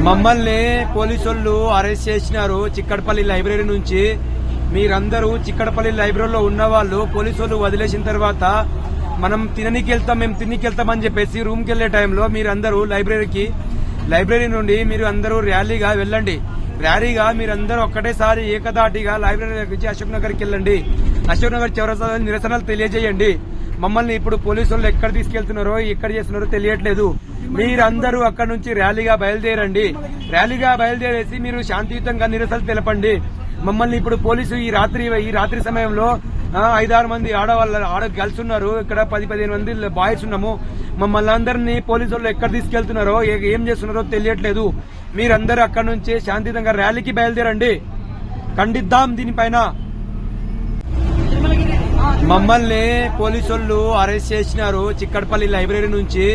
మమ్మల్ని పోలీసులు అరెస్ట్ చేసినారు చిక్కడపల్లి లైబ్రరీ నుంచి. మీరందరూ చిక్కడపల్లి లైబ్రరీలో ఉన్న వాళ్ళు పోలీసులు వదిలేసిన తర్వాత మనం మేము తిననీకెళ్తామని చెప్పేసి రూమ్కి వెళ్లే టైంలో మీరందరూ లైబ్రరీ నుండి మీరు అందరూ ర్యాలీగా వెళ్ళండి. ర్యాలీగా మీరందరూ ఒక్కటేసారి ఏకదాటిగా లైబ్రరీ నుంచి అశోక్ నగర్కి వెళ్ళండి. అశోక్ నగర్ చౌరస్తా నిరసనలు తెలియజేయండి. మమ్మల్ని ఇప్పుడు పోలీసులు ఎక్కడ తీసుకెళ్తున్నారో ఎక్కడ చేస్తున్నారో తెలియట్లేదు. మీరందరూ అక్కడ నుంచి ర్యాలీగా బయలుదేరండి. ర్యాలీగా బయలుదేరేసి మీరు శాంతియుతంగా నిరసనలు తెలపండి. మమ్మల్ని ఇప్పుడు పోలీసు ఈ రాత్రి సమయంలో 5-6 మంది గర్ల్స్ ఉన్నారు. ఇక్కడ 10-15 మంది బాయ్స్ ఉన్నాము. మమ్మల్ని అందరినీ పోలీసులు ఎక్కడ తీసుకెళ్తున్నారో ఏం చేస్తున్నారో తెలియట్లేదు. మీరందరూ అక్కడ నుంచి శాంతియుతంగా ర్యాలీకి బయలుదేరండి. ఖండిద్దాం దీనిపైన. మమ్మల్ని పోలీసులు అరెస్ట్ చేసినారు చిక్కడపల్లి లైబ్రరీ నుంచి.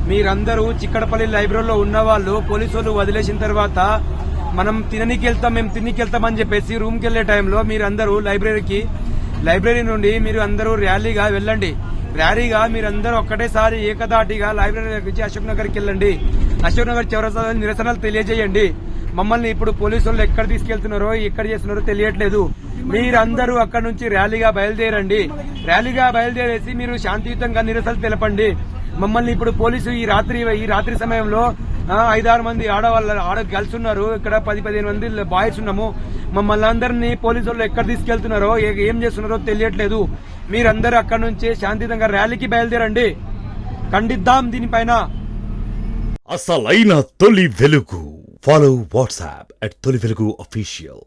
మీరందరూ చిక్కడపల్లి లైబ్రరీలో ఉన్న వాళ్ళు పోలీసులు వదిలేసిన తర్వాత మనం మేము తిననీకెళ్తామని చెప్పేసి రూమ్కి వెళ్లే టైంలో మీరందరూ లైబ్రరీ నుండి మీరు అందరూ ర్యాలీగా వెళ్ళండి. ర్యాలీగా మీరందరూ ఒక్కటేసారి ఏకదాటిగా లైబ్రరీ నుంచి అశోక్ నగర్కి వెళ్ళండి. అశోక్ నగర్ చౌరస్తా నిరసనలు తెలియజేయండి. మమ్మల్ని ఇప్పుడు పోలీసులు ఎక్కడ తీసుకెళ్తున్నారో ఎక్కడ చేస్తున్నారో తెలియట్లేదు. మీరందరూ అక్కడ నుంచి ర్యాలీగా బయలుదేరండి. ర్యాలీగా బయలుదేరేసి మీరు శాంతియుతంగా నిరసనలు తెలపండి. మమ్మల్ని ఇప్పుడు పోలీసు ఈ రాత్రి సమయంలో 5-6 మంది గర్ల్స్ ఉన్నారు. ఇక్కడ 10-15 మంది బాయ్స్ ఉన్నాము. మమ్మల్ని అందరినీ పోలీసులు ఎక్కడ తీసుకెళ్తున్నారో ఏం చేస్తున్నారో తెలియట్లేదు. మీరందరూ అక్కడ నుంచి శాంతియుతంగా ర్యాలీకి బయలుదేరండి. ఖండిద్దాం దీనిపైన. అసలైన తొలి వెలుగు. ఫాలో వాట్సాప్ @తొలి వెలుగు official.